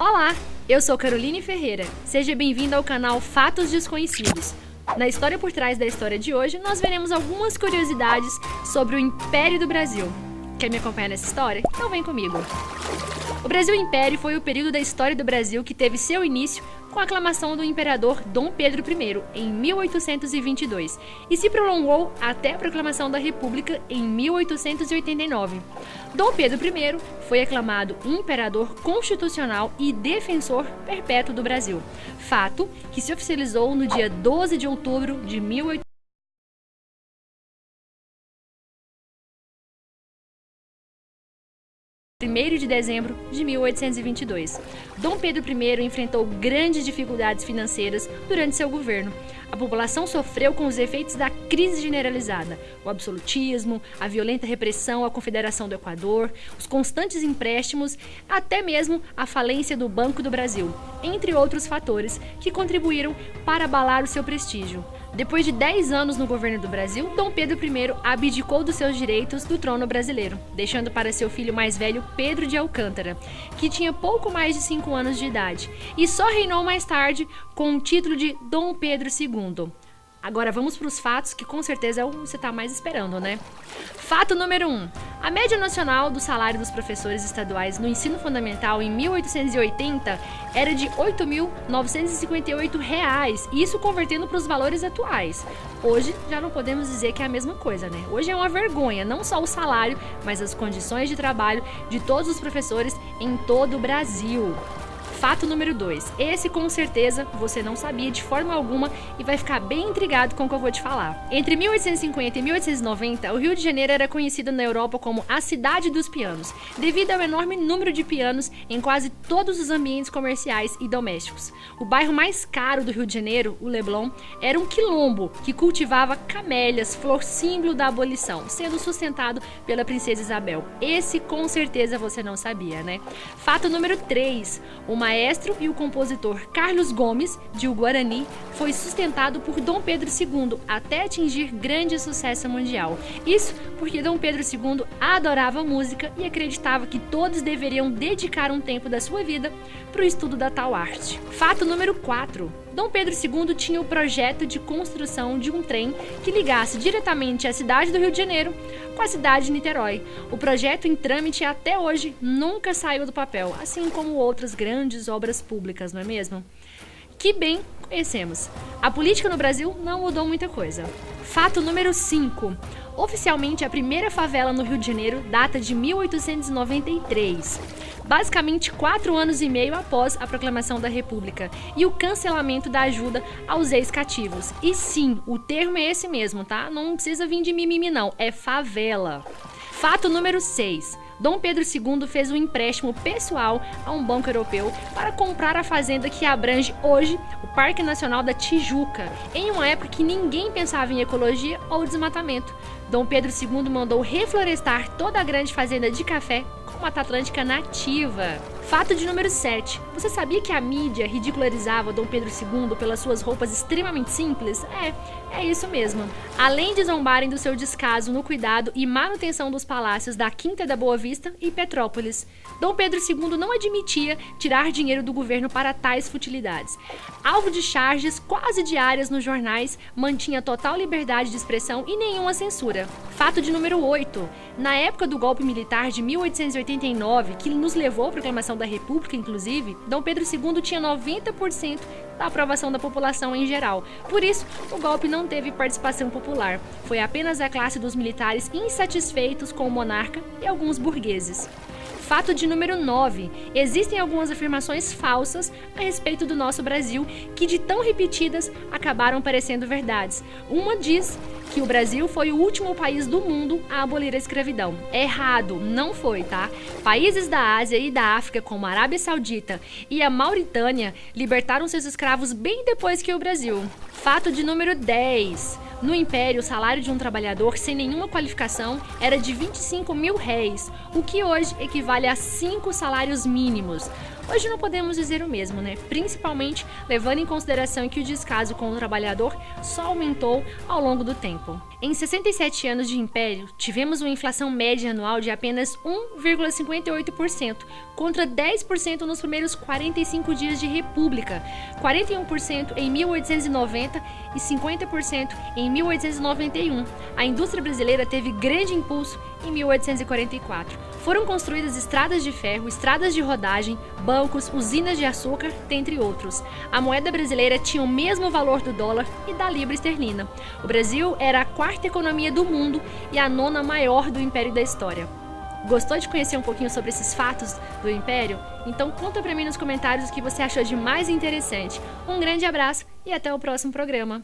Olá, eu sou Caroline Ferreira. Seja bem-vindo ao canal Fatos Desconhecidos. Na história por trás da história de hoje, nós veremos algumas curiosidades sobre o Império do Brasil. Quer me acompanhar nessa história? Então vem comigo. O Brasil Império foi o período da história do Brasil que teve seu início com a aclamação do imperador Dom Pedro I, em 1822, e se prolongou até a proclamação da República em 1889. Dom Pedro I foi aclamado imperador constitucional e defensor perpétuo do Brasil, fato que se oficializou no dia 12 de outubro de 1º de dezembro de 1822. Dom Pedro I enfrentou grandes dificuldades financeiras durante seu governo. A população sofreu com os efeitos da crise generalizada, o absolutismo, a violenta repressão à Confederação do Equador, os constantes empréstimos, até mesmo a falência do Banco do Brasil, entre outros fatores que contribuíram para abalar o seu prestígio. Depois de 10 anos no governo do Brasil, Dom Pedro I abdicou dos seus direitos do trono brasileiro, deixando para seu filho mais velho Pedro de Alcântara, que tinha pouco mais de 5 anos de idade, e só reinou mais tarde com o título de Dom Pedro II. Agora vamos para os fatos que com certeza você está mais esperando, né? Fato número 1. A média nacional do salário dos professores estaduais no ensino fundamental em 1880 era de R$ 8.958, isso convertendo para os valores atuais. Hoje já não podemos dizer que é a mesma coisa, né? Hoje é uma vergonha, não só o salário, mas as condições de trabalho de todos os professores em todo o Brasil. Fato número 2. Esse com certeza você não sabia de forma alguma e vai ficar bem intrigado com o que eu vou te falar. Entre 1850 e 1890, o Rio de Janeiro era conhecido na Europa como a cidade dos pianos, devido ao enorme número de pianos em quase todos os ambientes comerciais e domésticos. O bairro mais caro do Rio de Janeiro, o Leblon, era um quilombo que cultivava camélias, flor símbolo da abolição, sendo sustentado pela princesa Isabel. Esse com certeza você não sabia, né? Fato número 3. O maestro e o compositor Carlos Gomes, de O Guarani, foi sustentado por Dom Pedro II até atingir grande sucesso mundial. Isso porque Dom Pedro II adorava música e acreditava que todos deveriam dedicar um tempo da sua vida para o estudo da tal arte. Fato número 4. Dom Pedro II tinha o projeto de construção de um trem que ligasse diretamente a cidade do Rio de Janeiro com a cidade de Niterói. O projeto em trâmite até hoje nunca saiu do papel, assim como outras grandes obras públicas, não é mesmo? Que bem conhecemos. A política no Brasil não mudou muita coisa. Fato número 5. Oficialmente, a primeira favela no Rio de Janeiro data de 1893. Basicamente 4 anos e meio após a proclamação da República e o cancelamento da ajuda aos ex-cativos. E sim, o termo é esse mesmo, tá? Não precisa vir de mimimi não, é favela. Fato número 6. Dom Pedro II fez um empréstimo pessoal a um banco europeu para comprar a fazenda que abrange hoje o Parque Nacional da Tijuca, em uma época que ninguém pensava em ecologia ou desmatamento. Dom Pedro II mandou reflorestar toda a grande fazenda de café com Mata Atlântica nativa. Fato de número 7. Você sabia que a mídia ridicularizava Dom Pedro II pelas suas roupas extremamente simples? É isso mesmo. Além de zombarem do seu descaso no cuidado e manutenção dos palácios da Quinta da Boa Vista e Petrópolis, Dom Pedro II não admitia tirar dinheiro do governo para tais futilidades. Alvo de charges quase diárias nos jornais, mantinha total liberdade de expressão e nenhuma censura. Fato de número 8. Na época do golpe militar de 1889, que nos levou à proclamação da República, inclusive, Dom Pedro II tinha 90% da aprovação da população em geral. Por isso, o golpe não teve participação popular. Foi apenas a classe dos militares insatisfeitos com o monarca e alguns burgueses. Fato de número 9. Existem algumas afirmações falsas a respeito do nosso Brasil que, de tão repetidas, acabaram parecendo verdades. Uma diz que o Brasil foi o último país do mundo a abolir a escravidão. Errado, não foi, tá? Países da Ásia e da África, como a Arábia Saudita e a Mauritânia, libertaram seus escravos bem depois que o Brasil. Fato de número 10. No Império, o salário de um trabalhador sem nenhuma qualificação era de R$ 25.000, o que hoje equivale a 5 salários mínimos. Hoje não podemos dizer o mesmo, né? Principalmente levando em consideração que o descaso com o trabalhador só aumentou ao longo do tempo. Em 67 anos de império, tivemos uma inflação média anual de apenas 1,58%, contra 10% nos primeiros 45 dias de república, 41% em 1890 e 50% em 1891. A indústria brasileira teve grande impulso em 1844. Foram construídas estradas de ferro, estradas de rodagem, bancos, usinas de açúcar, dentre outros. A moeda brasileira tinha o mesmo valor do dólar e da libra esterlina. O Brasil era a quarta economia do mundo e a nona maior do Império da história. Gostou de conhecer um pouquinho sobre esses fatos do Império? Então conta pra mim nos comentários o que você achou de mais interessante. Um grande abraço e até o próximo programa.